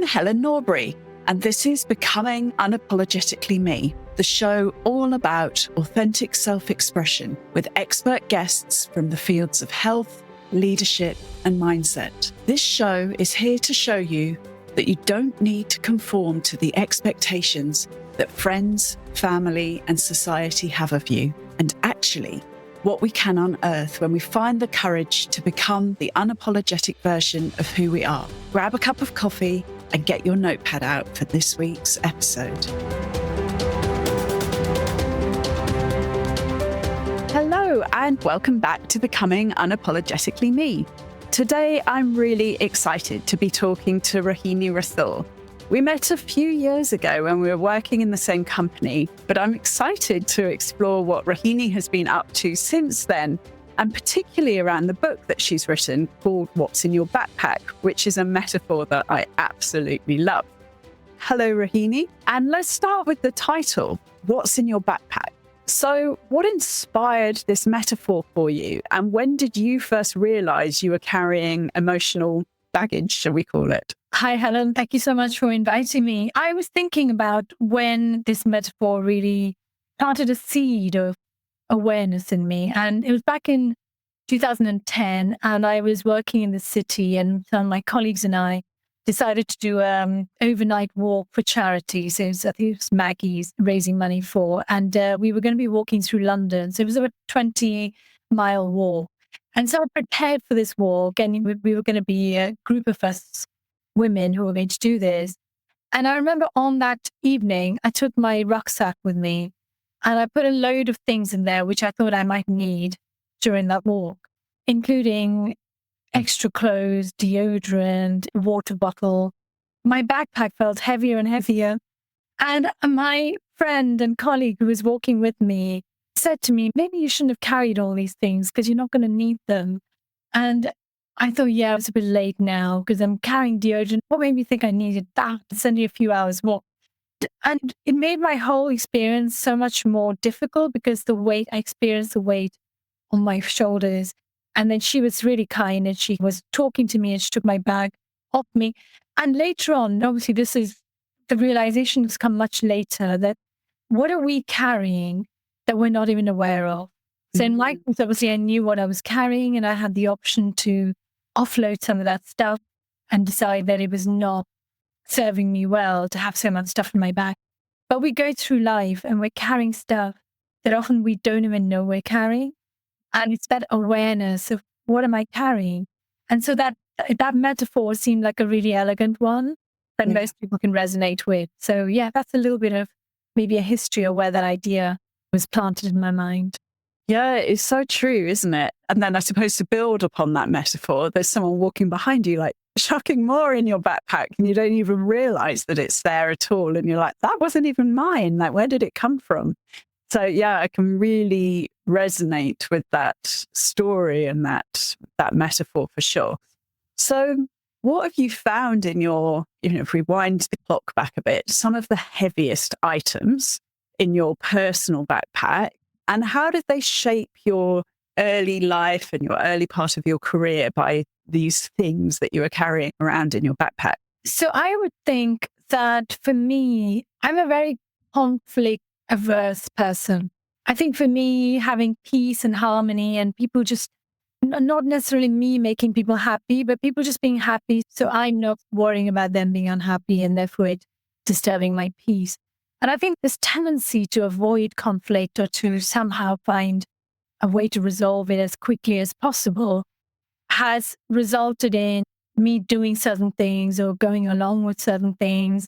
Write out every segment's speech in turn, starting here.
I'm Helen Norbury, and this is Becoming Unapologetically Me, the show all about authentic self-expression with expert guests from the fields of health, leadership, and mindset. This show is here to show you that you don't need to conform to the expectations that friends, family, and society have of you, and actually what we can unearth when we find the courage to become the unapologetic version of who we are. Grab a cup of coffee and get your notepad out for this week's episode. Hello, and welcome back to Becoming Unapologetically Me. Today, I'm really excited to be talking to Rohini Rathour. We met a few years ago when we were working in the same company, but I'm excited to explore what Rohini has been up to since then, and particularly around the book that she's written called What's in Your Backpack, which is a metaphor that I absolutely love. Hello, Rohini, and let's start with the title, What's in Your Backpack? So what inspired this metaphor for you, and when did you first realize you were carrying emotional baggage, shall we call it? Hi, Helen. Thank you so much for inviting me. I was thinking about when this metaphor really planted a seed of awareness in me. And it was back in 2010, and I was working in the city, and some of my colleagues and I decided to do an overnight walk for charities. I think it was Maggie's raising money for, and we were going to be walking through London. So it was a 20-mile walk. And so I prepared for this walk, and we were going to be a group of us women who were going to do this. And I remember on that evening, I took my rucksack with me, and I put a load of things in there which I thought I might need during that walk, including extra clothes, deodorant, water bottle. My backpack felt heavier and heavier. And my friend and colleague who was walking with me said to me, maybe you shouldn't have carried all these things because you're not going to need them. And I thought, yeah, it's a bit late now because I'm carrying deodorant. What made me think I needed that? It's only a few hours walk. And it made my whole experience so much more difficult because I experienced the weight on my shoulders. And then she was really kind, and she was talking to me, and she took my bag off me. And later on, obviously, the realization has come much later that what are we carrying that we're not even aware of? So in my case, obviously, I knew what I was carrying, and I had the option to offload some of that stuff and decide that it was not serving me well to have so much stuff in my bag. But we go through life and we're carrying stuff that often we don't even know we're carrying. And it's that awareness of what am I carrying? And so that metaphor seemed like a really elegant one that most people can resonate with. So yeah, that's a little bit of maybe a history of where that idea was planted in my mind. Yeah, it's so true, isn't it? And then I suppose to build upon that metaphor, there's someone walking behind you, like chucking more in your backpack, and you don't even realize that it's there at all. And you're like, that wasn't even mine. Like, where did it come from? So yeah, I can really resonate with that story and that metaphor for sure. So what have you found in your, if we wind the clock back a bit, some of the heaviest items in your personal backpack, and how did they shape your early life and your early part of your career by these things that you were carrying around in your backpack? So I would think that for me, I'm a very conflict-averse person. I think for me, having peace and harmony and people just, not necessarily me making people happy, but people just being happy. So I'm not worrying about them being unhappy and therefore it disturbing my peace. And I think this tendency to avoid conflict or to somehow find a way to resolve it as quickly as possible has resulted in me doing certain things or going along with certain things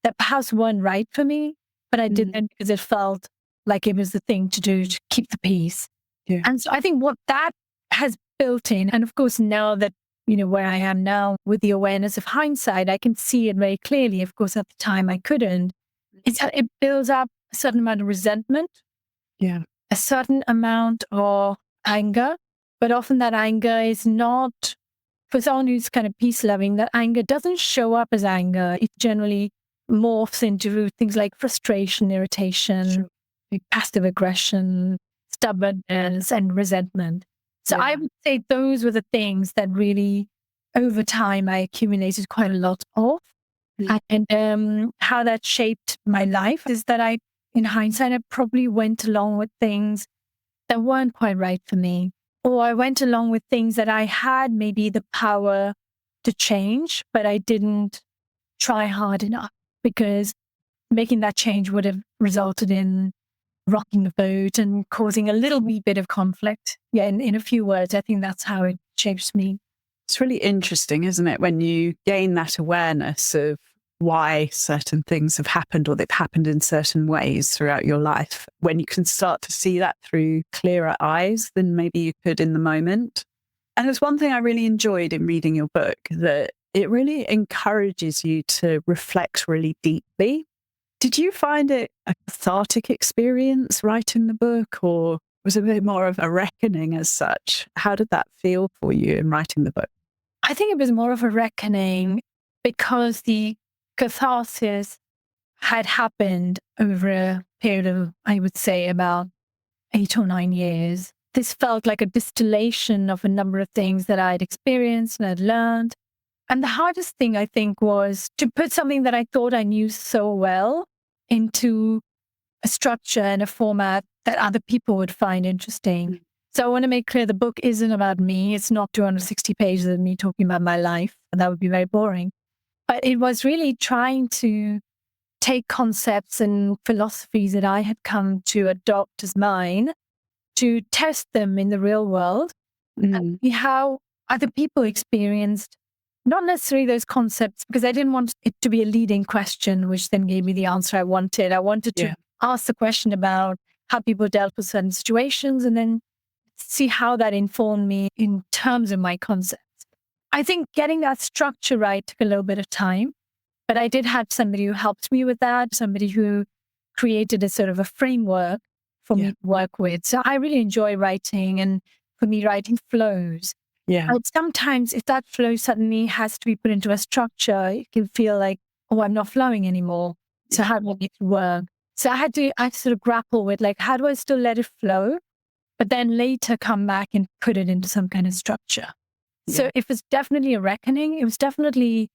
that perhaps weren't right for me, but I did them because it felt like it was the thing to do to keep the peace. Yeah. And so I think what that has built in, and of course now that, where I am now with the awareness of hindsight, I can see it very clearly. Of course, at the time I couldn't. It builds up a certain amount of resentment, a certain amount of anger, but often that anger is not, for someone who's kind of peace-loving, that anger doesn't show up as anger. It generally morphs into things like frustration, irritation, passive aggression, stubbornness, and resentment. So I would say those were the things that really, over time, I accumulated quite a lot of. And how that shaped my life is that in hindsight, I probably went along with things that weren't quite right for me. Or I went along with things that I had maybe the power to change, but I didn't try hard enough because making that change would have resulted in rocking the boat and causing a little wee bit of conflict. Yeah, in a few words, I think that's how it shapes me. It's really interesting, isn't it, when you gain that awareness of why certain things have happened or they've happened in certain ways throughout your life, when you can start to see that through clearer eyes than maybe you could in the moment. And there's one thing I really enjoyed in reading your book, that it really encourages you to reflect really deeply. Did you find it a cathartic experience writing the book, or was it a bit more of a reckoning as such? How did that feel for you in writing the book? I think it was more of a reckoning because the catharsis had happened over a period of, I would say, about 8 or 9 years. This felt like a distillation of a number of things that I'd experienced and I'd learned. And the hardest thing, I think, was to put something that I thought I knew so well into a structure and a format that other people would find interesting. So I want to make clear the book isn't about me. It's not 260 pages of me talking about my life. That would be very boring. But it was really trying to take concepts and philosophies that I had come to adopt as mine, to test them in the real world and see how other people experienced not necessarily those concepts, because I didn't want it to be a leading question, which then gave me the answer I wanted. I wanted to ask the question about how people dealt with certain situations and then see how that informed me in terms of my concepts. I think getting that structure right took a little bit of time, but I did have somebody who helped me with that, somebody who created a sort of a framework for me to work with. So I really enjoy writing, and for me, writing flows. But sometimes if that flow suddenly has to be put into a structure, it can feel like, oh, I'm not flowing anymore. So how do I make it work? So I had to sort of grapple with, like, how do I still let it flow, but then later come back and put it into some kind of structure? So it was definitely a reckoning. It was definitely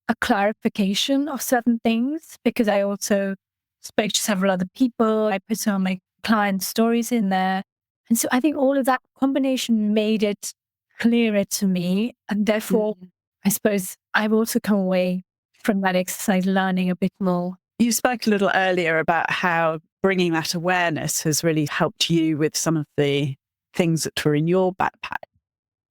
a clarification of certain things, because I also spoke to several other people. I put some of my client stories in there. And so I think all of that combination made it clearer to me. And therefore, I suppose I've also come away from that exercise learning a bit more. You spoke a little earlier about how bringing that awareness has really helped you with some of the things that were in your backpack.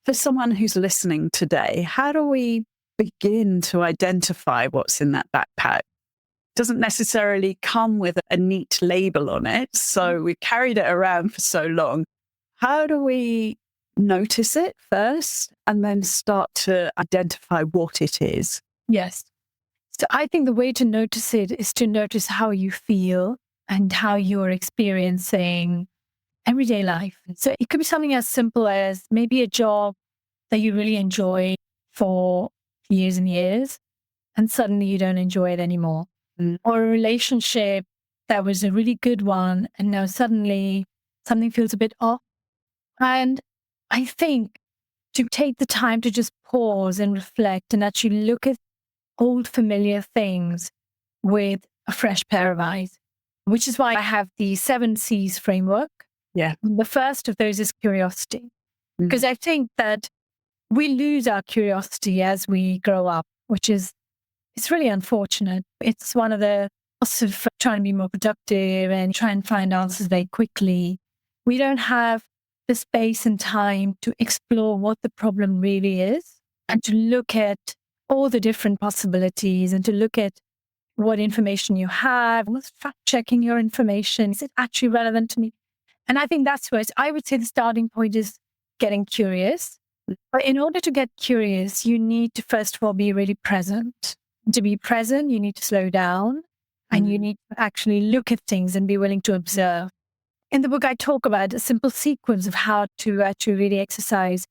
For someone who's listening today, how do we begin to identify what's in that backpack? It doesn't necessarily come with a neat label on it. So we carried it around for so long. How do we notice it first and then start to identify what it is? Yes. So I think the way to notice it is to notice how you feel and how you're experiencing everyday life. So it could be something as simple as maybe a job that you really enjoy for years and years, and suddenly you don't enjoy it anymore. Or a relationship that was a really good one, and now suddenly something feels a bit off. And I think to take the time to just pause and reflect and actually look at old familiar things with a fresh pair of eyes, which is why I have the 7 C's framework. The first of those is curiosity, because I think that we lose our curiosity as we grow up, it's really unfortunate. It's one of the costs of trying to be more productive and try and find answers very quickly. We don't have the space and time to explore what the problem really is, and to look at all the different possibilities, and to look at what information you have, almost fact checking your information. Is it actually relevant to me? And I think that's where I would say the starting point is getting curious. But in order to get curious, you need to, first of all, be really present. To be present, you need to slow down, and you need to actually look at things and be willing to observe. In the book, I talk about a simple sequence of how to actually really exercise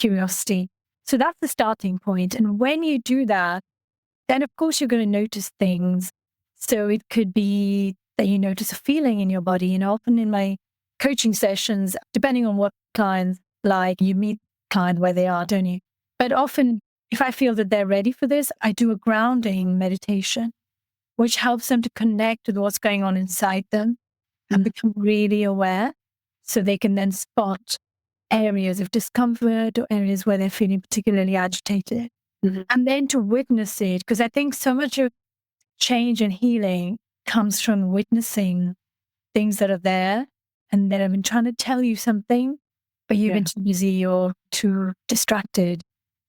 curiosity. So that's the starting point. And when you do that, then of course you're going to notice things. So it could be that you notice a feeling in your body. Often in my coaching sessions, depending on what clients like, you meet client where they are, don't you? But often if I feel that they're ready for this, I do a grounding meditation, which helps them to connect with what's going on inside them and become really aware so they can then spot areas of discomfort or areas where they're feeling particularly agitated. And then to witness it, because I think so much of change and healing comes from witnessing things that are there and that have been trying to tell you something, but you've been too busy or too distracted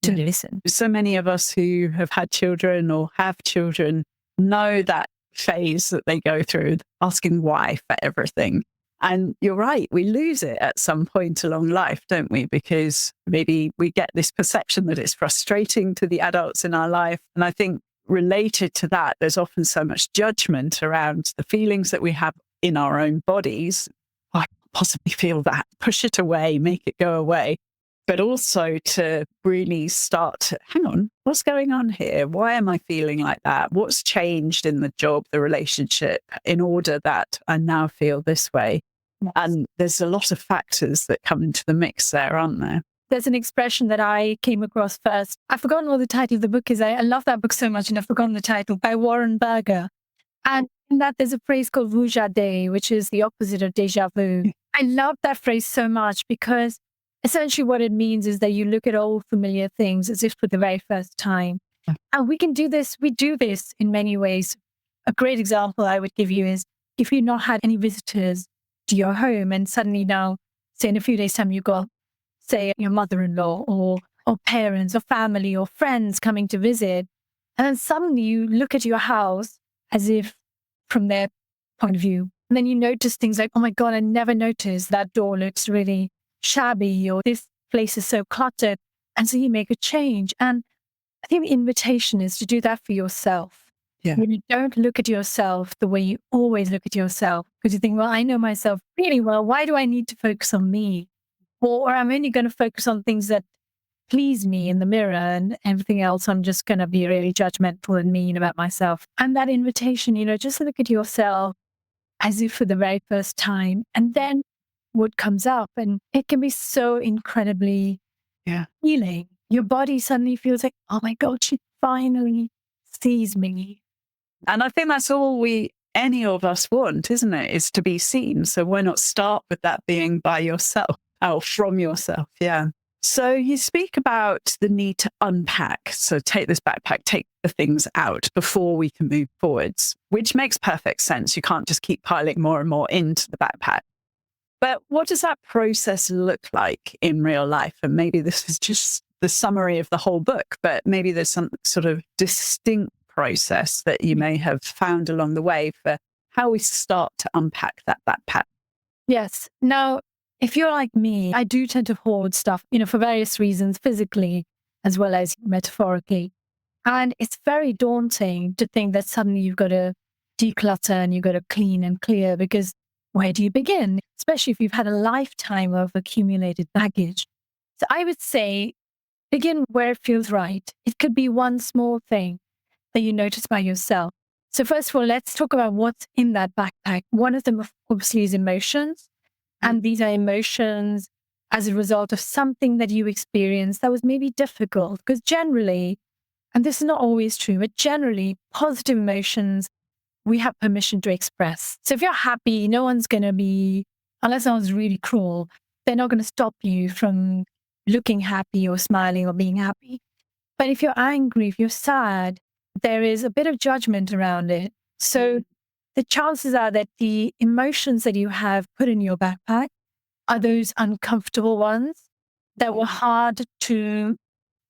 to listen. So many of us who have had children or have children know that phase that they go through, asking why for everything. And you're right, we lose it at some point along life, don't we? Because maybe we get this perception that it's frustrating to the adults in our life. And I think related to that, there's often so much judgment around the feelings that we have in our own bodies. I can't possibly feel that. Push it away, make it go away. But also to really start to, hang on, what's going on here? Why am I feeling like that? What's changed in the job, the relationship, in order that I now feel this way? Yes. And there's a lot of factors that come into the mix there, aren't there? There's an expression that I came across first. I've forgotten what the title of the book is. I love that book so much, and I've forgotten the title, by Warren Berger. And in that, there's a phrase called vujade, which is the opposite of déjà vu. I love that phrase so much because essentially what it means is that you look at old familiar things as if for the very first time. And we can do this. We do this in many ways. A great example I would give you is if you've not had any visitors to your home and suddenly now, say in a few days' time, you've got, say, your mother-in-law or parents or family or friends coming to visit. And then suddenly you look at your house as if from their point of view. And then you notice things like, oh my God, I never noticed that door looks really shabby or this place is so cluttered. And so you make a change. And I think the invitation is to do that for yourself. Yeah. You don't look at yourself the way you always look at yourself because you think, well, I know myself really well. Why do I need to focus on me? Or I'm only going to focus on things that please me in the mirror, and everything else I'm just going to be really judgmental and mean about myself. And that invitation, just look at yourself as if for the very first time. And then what comes up, and it can be so incredibly healing. Your body suddenly feels like, oh my God, she finally sees me. And I think that's all any of us want, isn't it? Is to be seen. So why not start with that being by yourself or from yourself? Yeah. So you speak about the need to unpack. So take this backpack, take the things out before we can move forwards, which makes perfect sense. You can't just keep piling more and more into the backpack. But what does that process look like in real life? And maybe this is just the summary of the whole book, but maybe there's some sort of distinct process that you may have found along the way for how we start to unpack that backpack. Yes. Now, if you're like me, I do tend to hoard stuff, for various reasons, physically as well as metaphorically. And it's very daunting to think that suddenly you've got to declutter and you've got to clean and clear, because where do you begin? Especially if you've had a lifetime of accumulated baggage. So I would say begin where it feels right. It could be one small thing that you notice by yourself. So first of all, let's talk about what's in that backpack. One of them, obviously, is emotions. And these are emotions as a result of something that you experienced that was maybe difficult. Because generally, and this is not always true, but generally, positive emotions, we have permission to express. So if you're happy, no one's going to be, unless someone's really cruel, they're not going to stop you from looking happy or smiling or being happy. But if you're angry, if you're sad, there is a bit of judgment around it. So the chances are that the emotions that you have put in your backpack are those uncomfortable ones that were hard to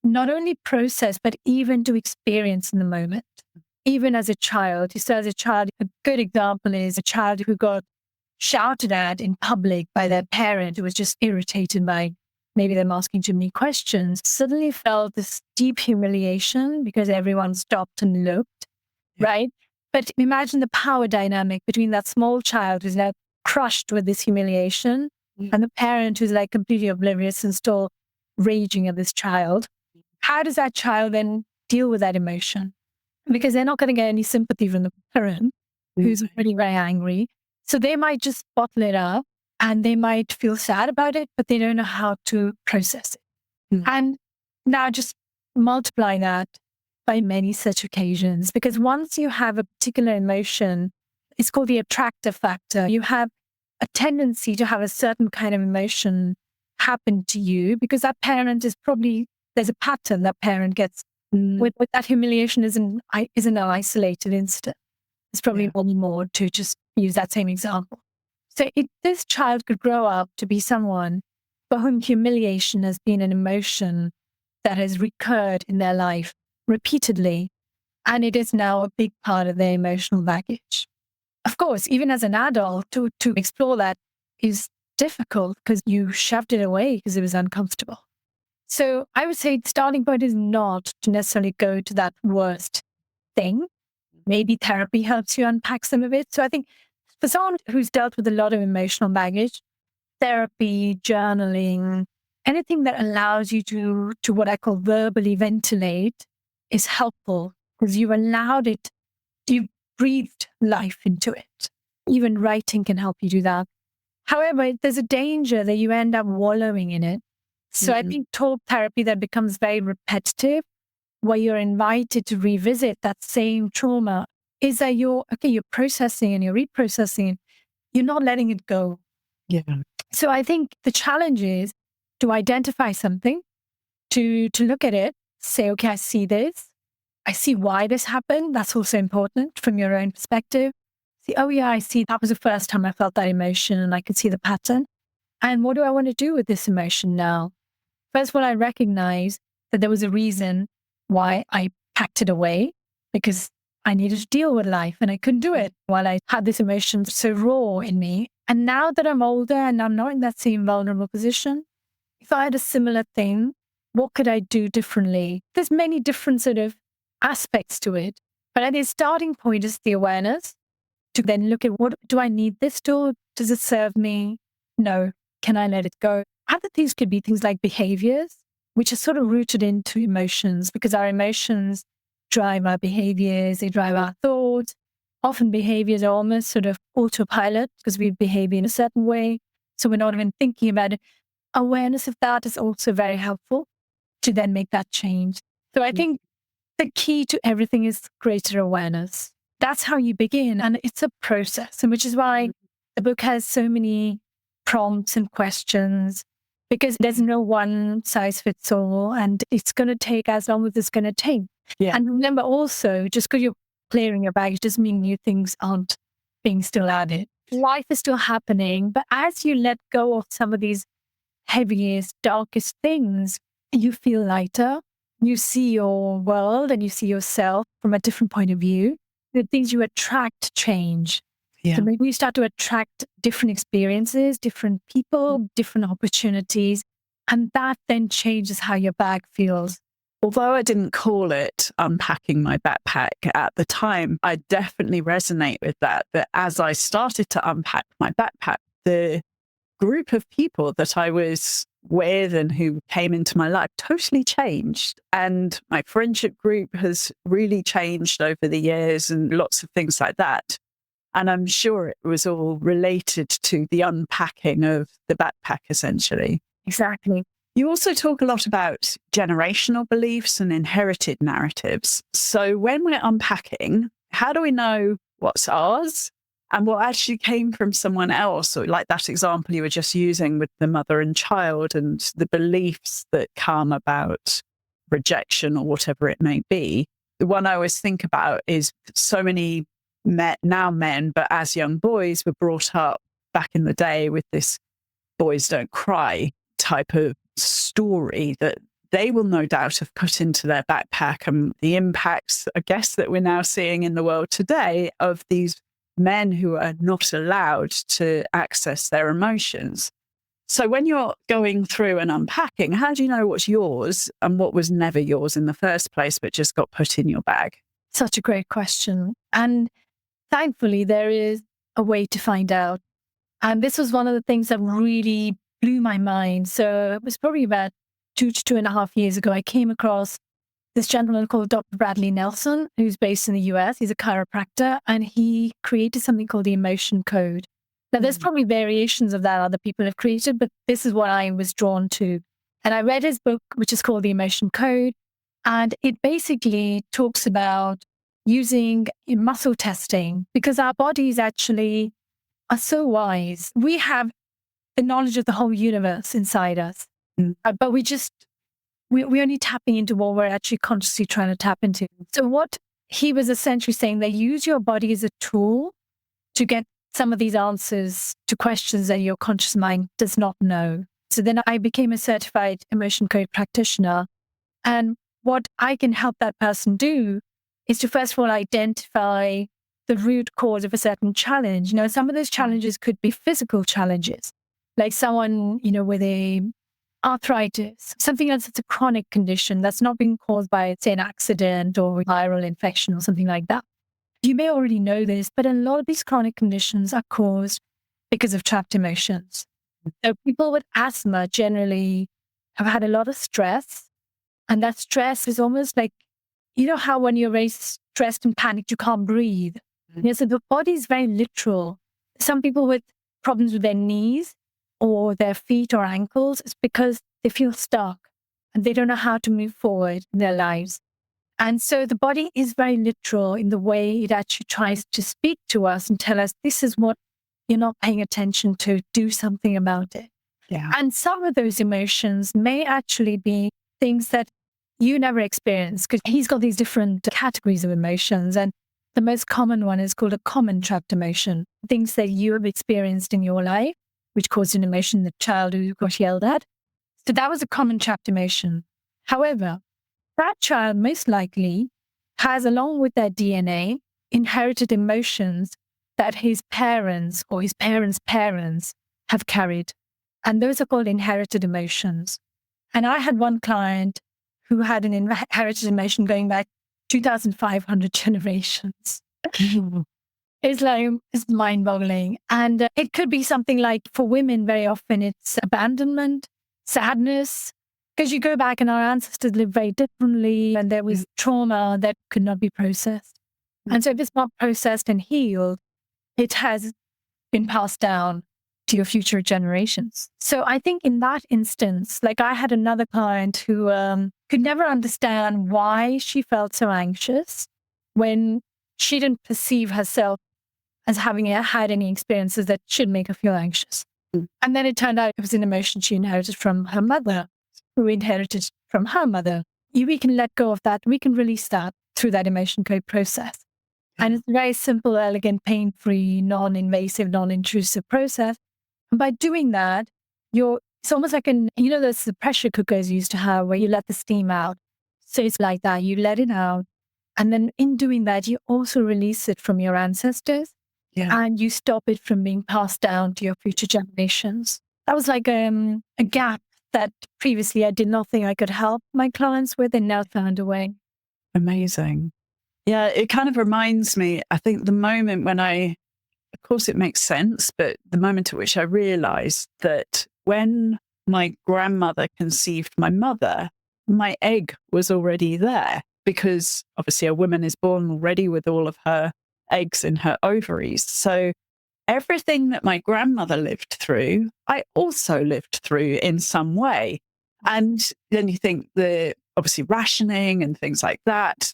not only process, but even to experience in the moment. Even as a child, as a child, a good example is a child who got shouted at in public by their parent who was just irritated by maybe them asking too many questions, suddenly felt this deep humiliation because everyone stopped and looked, right? But imagine the power dynamic between that small child who's now crushed with this humiliation and the parent who's like completely oblivious and still raging at this child. How does that child then deal with that emotion? Because they're not going to get any sympathy from the parent who's really very angry. So they might just bottle it up and they might feel sad about it, but they don't know how to process it. And now just multiply that by many such occasions. Because once you have a particular emotion, it's called the attractive factor. You have a tendency to have a certain kind of emotion happen to you because that parent is probably, there's a pattern that parent gets with that humiliation isn't an isolated incident. It's probably one more to just use that same example. So this child could grow up to be someone for whom humiliation has been an emotion that has recurred in their life repeatedly, and it is now a big part of their emotional baggage. Of course, even as an adult, to explore that is difficult because you shoved it away because it was uncomfortable. So I would say the starting point is not to necessarily go to that worst thing. Maybe therapy helps you unpack some of it. So I think for someone who's dealt with a lot of emotional baggage, therapy, journaling, anything that allows you to what I call verbally ventilate is helpful because you allowed it, you breathed life into it. Even writing can help you do that. However, there's a danger that you end up wallowing in it. So I think talk therapy that becomes very repetitive, where you're invited to revisit that same trauma, is that you're processing and you're reprocessing, you're not letting it go. Yeah. So I think the challenge is to identify something, to look at it, say, okay, I see this. I see why this happened. That's also important from your own perspective. See, oh yeah, I see that was the first time I felt that emotion and I could see the pattern. And what do I want to do with this emotion now? First of all, I recognize that there was a reason why I packed it away because I needed to deal with life and I couldn't do it while I had this emotion so raw in me. And now that I'm older and I'm not in that same vulnerable position, if I had a similar thing, what could I do differently? There's many different sort of aspects to it. But I think the starting point is the awareness to then look at, what do I need this tool? Does it serve me? No. Can I let it go? Other things could be things like behaviors, which are sort of rooted into emotions because our emotions drive our behaviors, they drive our thoughts. Often behaviors are almost sort of autopilot because we behave in a certain way. So we're not even thinking about it. Awareness of that is also very helpful to then make that change. So I think the key to everything is greater awareness. That's how you begin. And it's a process, and which is why the book has so many prompts and questions, because there's no one size fits all, and it's going to take as long as it's going to take. Yeah. And remember also, just because you're clearing your baggage doesn't mean new things aren't being still added. Life is still happening, but as you let go of some of these heaviest, darkest things, you feel lighter. You see your world and you see yourself from a different point of view. The things you attract change. Yeah. So maybe you start to attract different experiences, different people, different opportunities, and that then changes how your bag feels. Although I didn't call it unpacking my backpack at the time, I definitely resonate with that as I started to unpack my backpack, the group of people that I was with and who came into my life totally changed. And my friendship group has really changed over the years and lots of things like that. And I'm sure it was all related to the unpacking of the backpack, essentially. Exactly. You also talk a lot about generational beliefs and inherited narratives. So when we're unpacking, how do we know what's ours and what actually came from someone else? Or like that example you were just using with the mother and child and the beliefs that come about rejection or whatever it may be. The one I always think about is so many men, but as young boys were brought up back in the day with this boys don't cry type of story that they will no doubt have put into their backpack, and the impacts, I guess, that we're now seeing in the world today of these men who are not allowed to access their emotions. So when you're going through and unpacking, how do you know what's yours and what was never yours in the first place, but just got put in your bag? Such a great question. And thankfully, there is a way to find out. And this was one of the things that really blew my mind. So it was probably about 2 to 2.5 years ago, I came across this gentleman called Dr. Bradley Nelson, who's based in the US. He's a chiropractor, and he created something called the emotion code. Now, there's probably variations of that other people have created, but this is what I was drawn to. And I read his book, which is called The Emotion Code. And it basically talks about using muscle testing because our bodies actually are so wise. We have the knowledge of the whole universe inside us, but we're only tapping into what we're actually consciously trying to tap into. So what he was essentially saying, they use your body as a tool to get some of these answers to questions that your conscious mind does not know. So then I became a certified emotion code practitioner. And what I can help that person do is to first of all identify the root cause of a certain challenge. Some of those challenges could be physical challenges, like someone, with a arthritis, something else that's a chronic condition that's not being caused by, say, an accident or viral infection or something like that. You may already know this, but a lot of these chronic conditions are caused because of trapped emotions. So people with asthma generally have had a lot of stress, and that stress is almost like, how when you're very stressed and panicked, you can't breathe. So the body is very literal. Some people with problems with their knees or their feet or ankles, it's because they feel stuck and they don't know how to move forward in their lives. And so the body is very literal in the way it actually tries to speak to us and tell us, this is what you're not paying attention to, do something about it. Yeah. And some of those emotions may actually be things that you never experienced, because he's got these different categories of emotions. And the most common one is called a common trapped emotion, things that you have experienced in your life, which caused an emotion, the child who got yelled at. So that was a common trapped emotion. However, that child most likely has, along with their DNA, inherited emotions that his parents or his parents' parents have carried. And those are called inherited emotions. And I had one client who had an inherited emotion going back 2,500 generations. It's mind-boggling. And it could be something like, for women, very often it's abandonment, sadness, because you go back and our ancestors lived very differently and there was trauma that could not be processed. And so if it's not processed and healed, it has been passed down to your future generations. So I think in that instance, like I had another client who could never understand why she felt so anxious when she didn't perceive herself as having had any experiences that should make her feel anxious. And then it turned out it was an emotion she inherited from her mother, who inherited from her mother. We can let go of that. We can release that through that emotion code process. And it's a very simple, elegant, pain-free, non-invasive, non-intrusive process. And by doing that, it's almost like there's the pressure cookers you used to have where you let the steam out. So it's like that. You let it out. And then in doing that, you also release it from your ancestors. Yeah. And you stop it from being passed down to your future generations. That was like a gap that previously I did not think I could help my clients with, and now found a way. Amazing. Yeah, it kind of reminds me, I think the moment when of course it makes sense, but the moment at which I realized that when my grandmother conceived my mother, my egg was already there, because obviously a woman is born already with all of her eggs in her ovaries. So everything that my grandmother lived through, I also lived through in some way. And then you think obviously rationing and things like that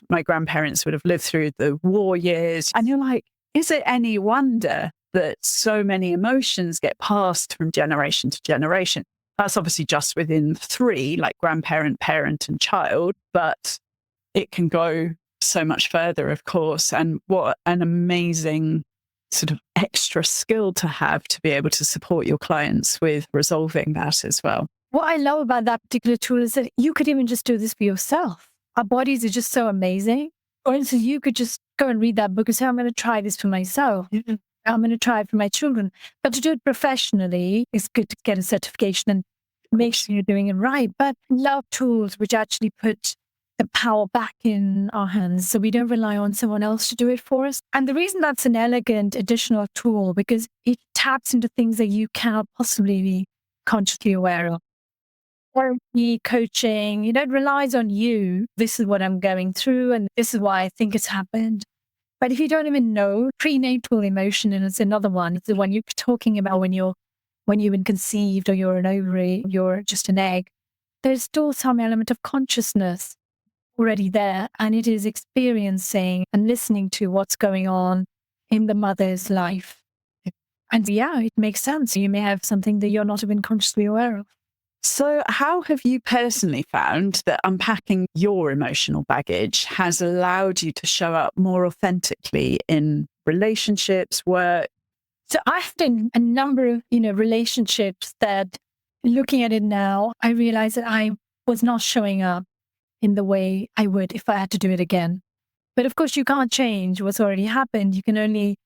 my grandparents would have lived through, the war years. And you're like, is it any wonder that so many emotions get passed from generation to generation? That's obviously just within three, like grandparent, parent, and child, but it can go so much further, of course. And what an amazing sort of extra skill to have to be able to support your clients with resolving that as well. What I love about that particular tool is that you could even just do this for yourself. Our bodies are just so amazing. For instance, you could just go and read that book and say, I'm going to try this for myself. Mm-hmm. I'm going to try it for my children. But to do it professionally, it's good to get a certification and make sure you're doing it right. But I love tools which actually put the power back in our hands, so we don't rely on someone else to do it for us. And the reason that's an elegant additional tool, because it taps into things that you cannot possibly be consciously aware of. Therapy, coaching, it relies on you. This is what I'm going through, and this is why I think it's happened. But if you don't even know, prenatal emotion, and it's another one, it's the one you're talking about when you've been conceived or you're an ovary, you're just an egg, there's still some element of consciousness already there, and it is experiencing and listening to what's going on in the mother's life. And yeah, it makes sense. You may have something that you're not even consciously aware of. So, how have you personally found that unpacking your emotional baggage has allowed you to show up more authentically in relationships, work? So I've been a number of, relationships that, looking at it now, I realize that I was not showing up in the way I would if I had to do it again. But of course, you can't change what's already happened. You can only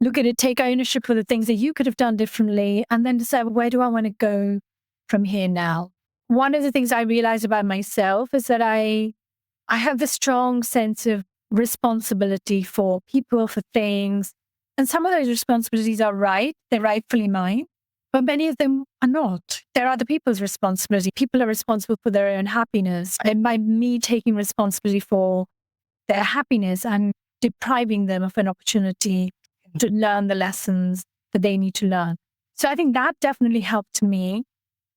look at it, take ownership for the things that you could have done differently, and then decide, where do I want to go from here now? One of the things I realized about myself is that I have this strong sense of responsibility for people, for things. And some of those responsibilities are right. They're rightfully mine. But many of them are not. They're other people's responsibility. People are responsible for their own happiness. And by me taking responsibility for their happiness, I'm depriving them of an opportunity to learn the lessons that they need to learn. So I think that definitely helped me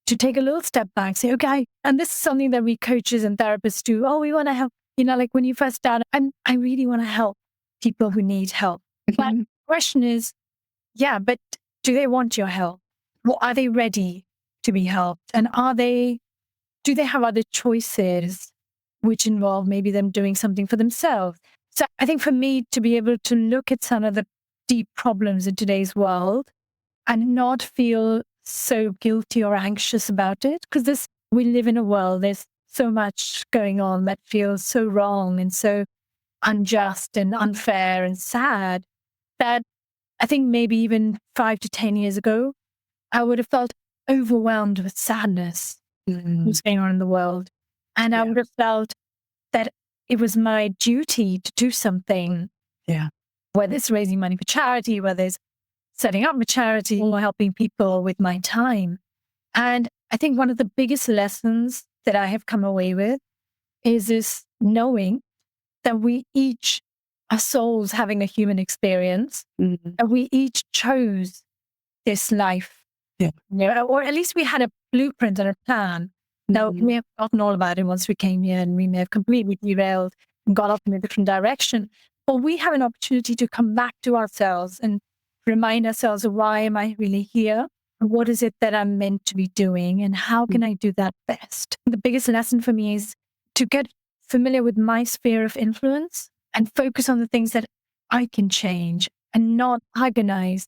to take a little step back, say, okay, and this is something that we coaches and therapists do. Oh, we want to help, like when you first start, I really want to help people who need help. But the question is, yeah, but do they want your help? Well, are they ready to be helped? And do they have other choices which involve maybe them doing something for themselves? So I think for me to be able to look at some of the deep problems in today's world and not feel so guilty or anxious about it, because we live in a world, there's so much going on that feels so wrong and so unjust and unfair and sad, that I think maybe even 5 to 10 years ago, I would have felt overwhelmed with sadness what's going on in the world. And I would have felt that it was my duty to do something. Yeah. Whether it's raising money for charity, whether it's setting up a charity or helping people with my time. And I think one of the biggest lessons that I have come away with is this knowing that we each are souls having a human experience, and we each chose this life. Yeah. Or at least we had a blueprint and a plan. Now, we may have forgotten all about it once we came here, and we may have completely derailed and got off in a different direction. But we have an opportunity to come back to ourselves and remind ourselves of, why am I really here? What is it that I'm meant to be doing? And how can I do that best? The biggest lesson for me is to get familiar with my sphere of influence and focus on the things that I can change and not agonize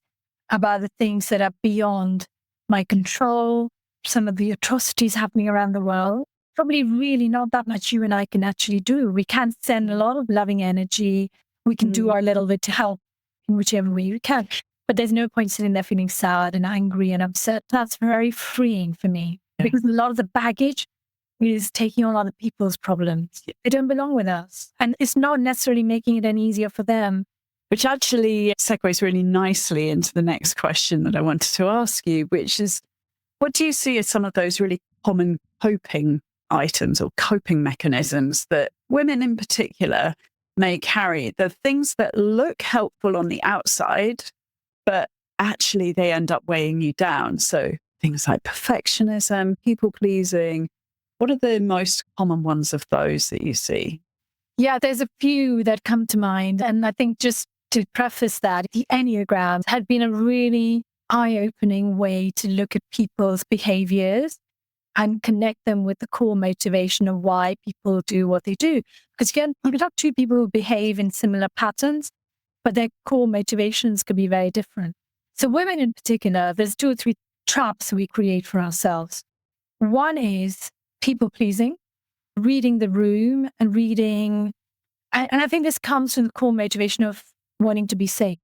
about the things that are beyond my control, some of the atrocities happening around the world. Probably really not that much you and I can actually do. We can send a lot of loving energy. We can do our little bit to help in whichever way we can. But there's no point sitting there feeling sad and angry and upset. That's very freeing for me, because a lot of the baggage is taking on other people's problems. They don't belong with us. And it's not necessarily making it any easier for them. Which actually segues really nicely into the next question that I wanted to ask you, which is, what do you see as some of those really common coping items or coping mechanisms that women in particular may carry? The things that look helpful on the outside, but actually they end up weighing you down. So things like perfectionism, people pleasing. What are the most common ones of those that you see? Yeah, there's a few that come to mind. And I think, just to preface that, the Enneagram had been a really eye-opening way to look at people's behaviors and connect them with the core motivation of why people do what they do. Because again, you could have two people who behave in similar patterns, but their core motivations could be very different. So women in particular, there's 2 or 3 traps we create for ourselves. One is people pleasing, reading the room and reading. And I think this comes from the core motivation of wanting to be safe,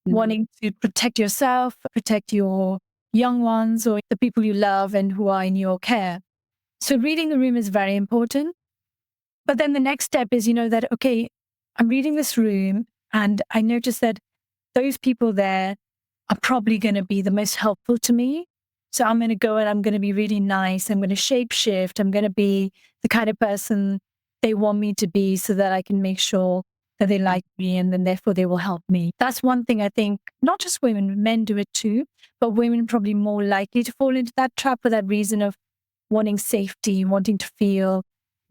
wanting to protect yourself, protect your young ones or the people you love and who are in your care. So reading the room is very important. But then the next step is, that, okay, I'm reading this room and I notice that those people there are probably going to be the most helpful to me. So I'm going to go and I'm going to be really nice. I'm going to shape shift. I'm going to be the kind of person they want me to be, so that I can make sure that they like me, and then therefore they will help me. That's one thing I think, not just women, men do it too, but women probably more likely to fall into that trap for that reason of wanting safety, wanting to feel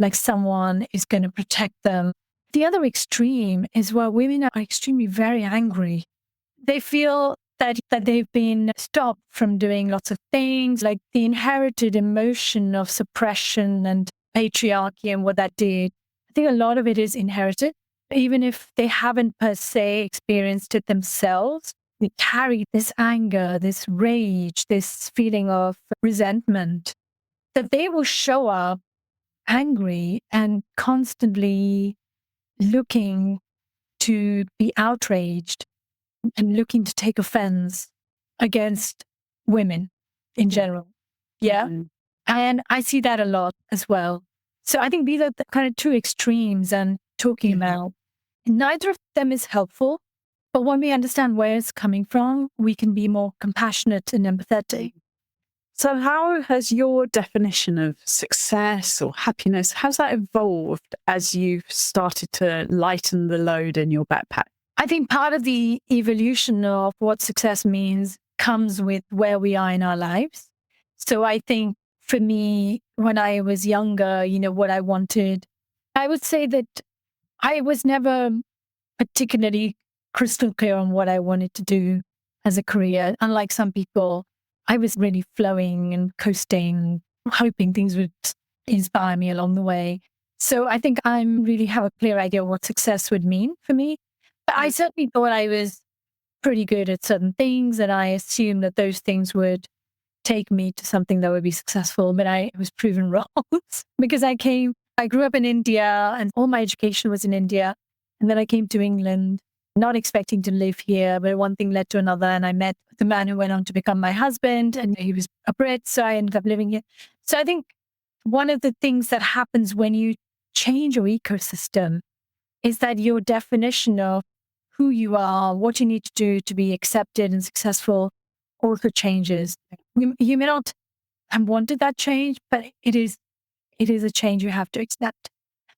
like someone is going to protect them. The other extreme is where women are extremely very angry. They feel that they've been stopped from doing lots of things, like the inherited emotion of suppression and patriarchy and what that did. I think a lot of it is inherited, even if they haven't per se experienced it themselves. They carry this anger, this rage, this feeling of resentment, that they will show up angry and constantly looking to be outraged and looking to take offense against women in general. Yeah. Mm-hmm. And I see that a lot as well. So I think these are the kind of two extremes I'm talking about. Neither of them is helpful, but when we understand where it's coming from, we can be more compassionate and empathetic. So how has your definition of success or happiness, how's that evolved as you've started to lighten the load in your backpack? I think part of the evolution of what success means comes with where we are in our lives. So I think for me, when I was younger, what I wanted, I would say that I was never particularly crystal clear on what I wanted to do as a career. Unlike some people, I was really flowing and coasting, hoping things would inspire me along the way. So I think I really have a clear idea of what success would mean for me. But I certainly thought I was pretty good at certain things, and I assumed that those things would take me to something that would be successful. But I was proven wrong because I grew up in India and all my education was in India. And then I came to England, not expecting to live here, but one thing led to another. And I met the man who went on to become my husband, and he was a Brit. So I ended up living here. So I think one of the things that happens when you change your ecosystem is that your definition of who you are, what you need to do to be accepted and successful also changes. You may not have wanted that change, but it is a change you have to accept.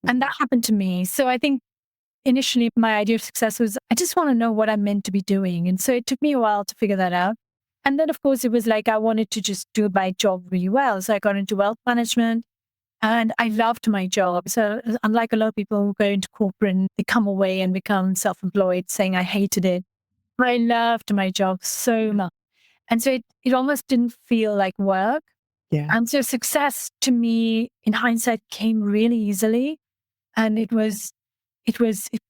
And that happened to me. So I think initially my idea of success was, I just want to know what I'm meant to be doing. And so it took me a while to figure that out. And then, of course, it was like I wanted to just do my job really well. So I got into wealth management. And I loved my job. So unlike a lot of people who go into corporate and they come away and become self-employed saying I hated it, I loved my job so much. And so it almost didn't feel like work. Yeah. And so success to me in hindsight came really easily. And it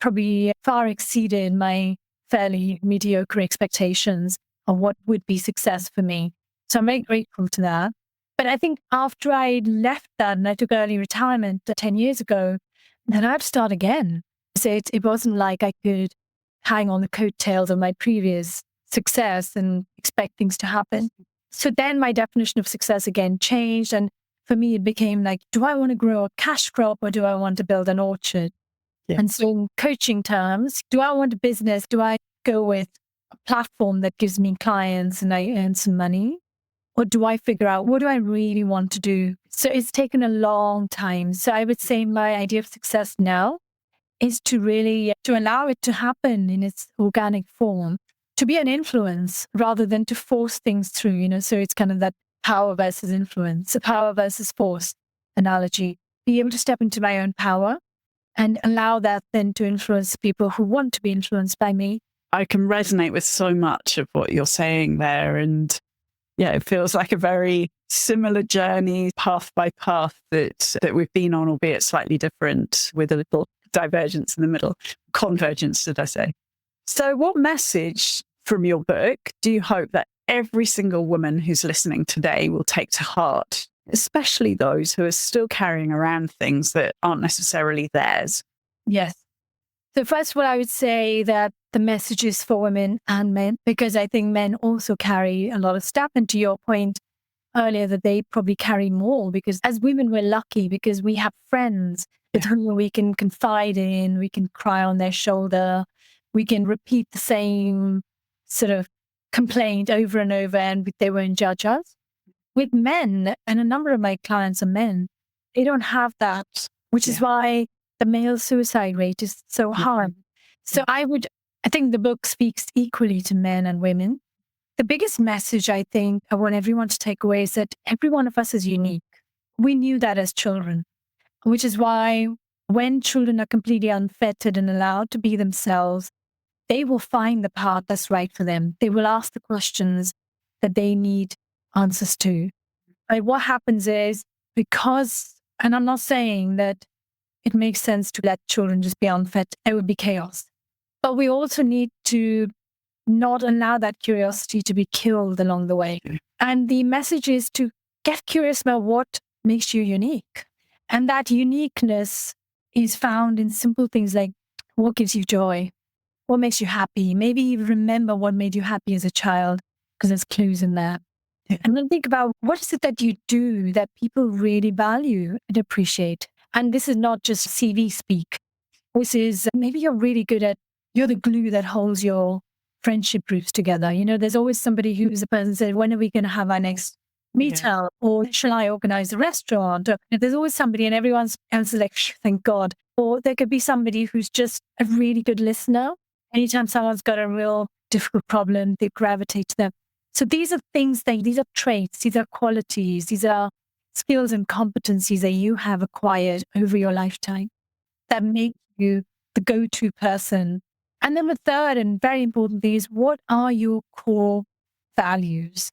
probably far exceeded my fairly mediocre expectations of what would be success for me. So I'm very grateful to that. But I think after I left that and I took early retirement 10 years ago, then I had to start again. So it wasn't like I could hang on the coattails of my previous success and expect things to happen. So then my definition of success again changed. And for me, it became like, do I want to grow a cash crop or do I want to build an orchard? Yeah. And so in coaching terms, do I want a business? Do I go with a platform that gives me clients and I earn some money? Or do I figure out what do I really want to do? So it's taken a long time. So I would say my idea of success now is to allow it to happen in its organic form, to be an influence rather than to force things through, so it's kind of that power versus influence, power versus force analogy. Be able to step into my own power and allow that then to influence people who want to be influenced by me. I can resonate with so much of what you're saying there. And yeah, it feels like a very similar journey, path by path that we've been on, albeit slightly different, with a little divergence in the middle. Convergence, did I say? So what message from your book do you hope that every single woman who's listening today will take to heart, especially those who are still carrying around things that aren't necessarily theirs? Yes. So first of all, I would say that the message is for women and men, because I think men also carry a lot of stuff. And to your point earlier, that they probably carry more, because as women, we're lucky because we have friends with whom we can confide in, we can cry on their shoulder, we can repeat the same sort of complaint over and over and they won't judge us. With men, and a number of my clients are men, they don't have that, which is why the male suicide rate is so high. So I think the book speaks equally to men and women. The biggest message I think I want everyone to take away is that every one of us is unique. We knew that as children. which is why when children are completely unfettered and allowed to be themselves, they will find the path that's right for them. They will ask the questions that they need answers to. Like what happens is because, and I'm not saying that it makes sense to let children just be unfettered, it would be chaos. But we also need to not allow that curiosity to be killed along the way. And the message is to get curious about what makes you unique. And that uniqueness is found in simple things like what gives you joy, what makes you happy. Maybe even remember what made you happy as a child, because there's clues in there. And then think about what is it that you do that people really value and appreciate. And this is not just CV speak. This is maybe you're really good at, you're the glue that holds your friendship groups together. You know, there's always somebody who's a person said, when are we going to have our next meetup? Or shall I organize a restaurant? Or, there's always somebody and everyone else is like, thank God. Or there could be somebody who's just a really good listener. Anytime someone's got a real difficult problem, they gravitate to them. So these are things these are traits, these are qualities, these are skills and competencies that you have acquired over your lifetime that make you the go-to person. And then the third and very important thing is, what are your core values?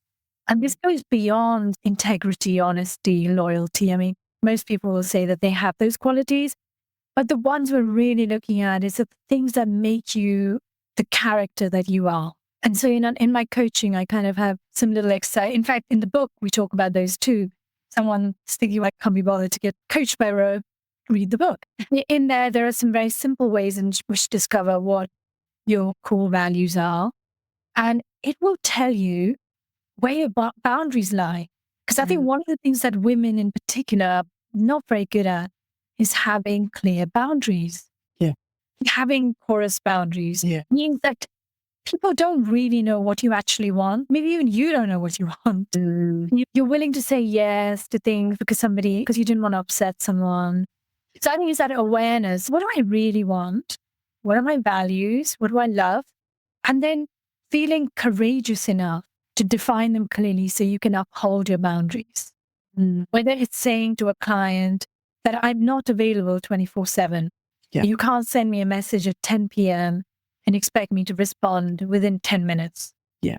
And this goes beyond integrity, honesty, loyalty. I mean, most people will say that they have those qualities, but the ones we're really looking at is the things that make you the character that you are. And so in my coaching, I kind of have some little exercise. In fact, in the book, we talk about those too. Someone's thinking, I can't be bothered to get coached by Ro, read the book. In there are some very simple ways in which to discover what your core values are. And it will tell you where your boundaries lie. Because I think one of the things that women in particular are not very good at is having clear boundaries. Yeah. Having porous boundaries means that people don't really know what you actually want. Maybe even you don't know what you want. You're willing to say yes to things because you didn't want to upset someone. So I think it's that awareness. What do I really want? What are my values? What do I love? And then feeling courageous enough to define them clearly so you can uphold your boundaries. Whether it's saying to a client that I'm not available 24/7. You can't send me a message at 10 p.m. and expect me to respond within 10 minutes.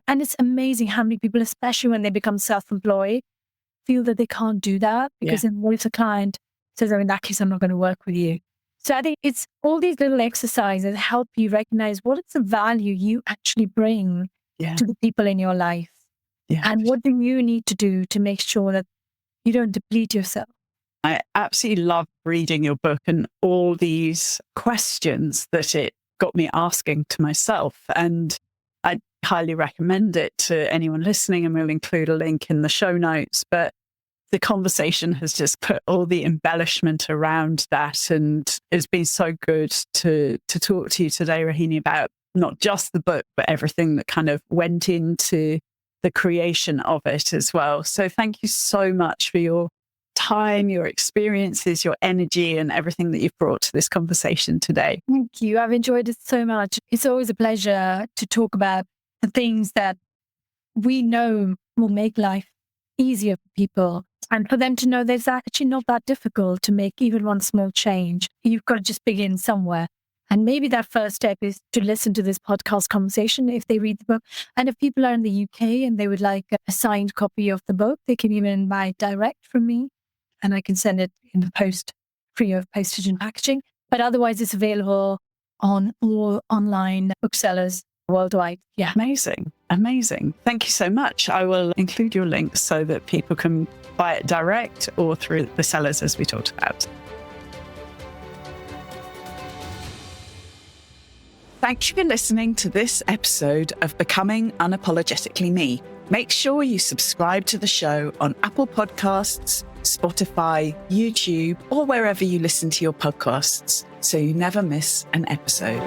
And it's amazing how many people, especially when they become self-employed, feel that they can't do that because then what if the client says, oh, in that case, I'm not going to work with you. So I think it's all these little exercises help you recognize what is the value you actually bring to the people in your life. And what do you need to do to make sure that you don't deplete yourself? I absolutely love reading your book and all these questions that it got me asking to myself. And I highly recommend it to anyone listening, and we'll include a link in the show notes. But the conversation has just put all the embellishment around that. And it's been so good to talk to you today, Rohini, about not just the book, but everything that kind of went into the creation of it as well. So thank you so much for your time, your experiences, your energy, and everything that you've brought to this conversation today. Thank you. I've enjoyed it so much. It's always a pleasure to talk about the things that we know will make life easier for people, and for them to know that it's actually not that difficult to make even one small change. You've got to just begin somewhere. And maybe that first step is to listen to this podcast conversation if they read the book. And if people are in the UK and they would like a signed copy of the book, they can even buy it direct from me, and I can send it in the post, free of postage and packaging. But otherwise, it's available on all online booksellers worldwide. Yeah. Amazing. Amazing. Thank you so much. I will include your links so that people can buy it direct or through the sellers as we talked about. Thank you for listening to this episode of Becoming Unapologetically Me. Make sure you subscribe to the show on Apple Podcasts, Spotify, YouTube, or wherever you listen to your podcasts so you never miss an episode.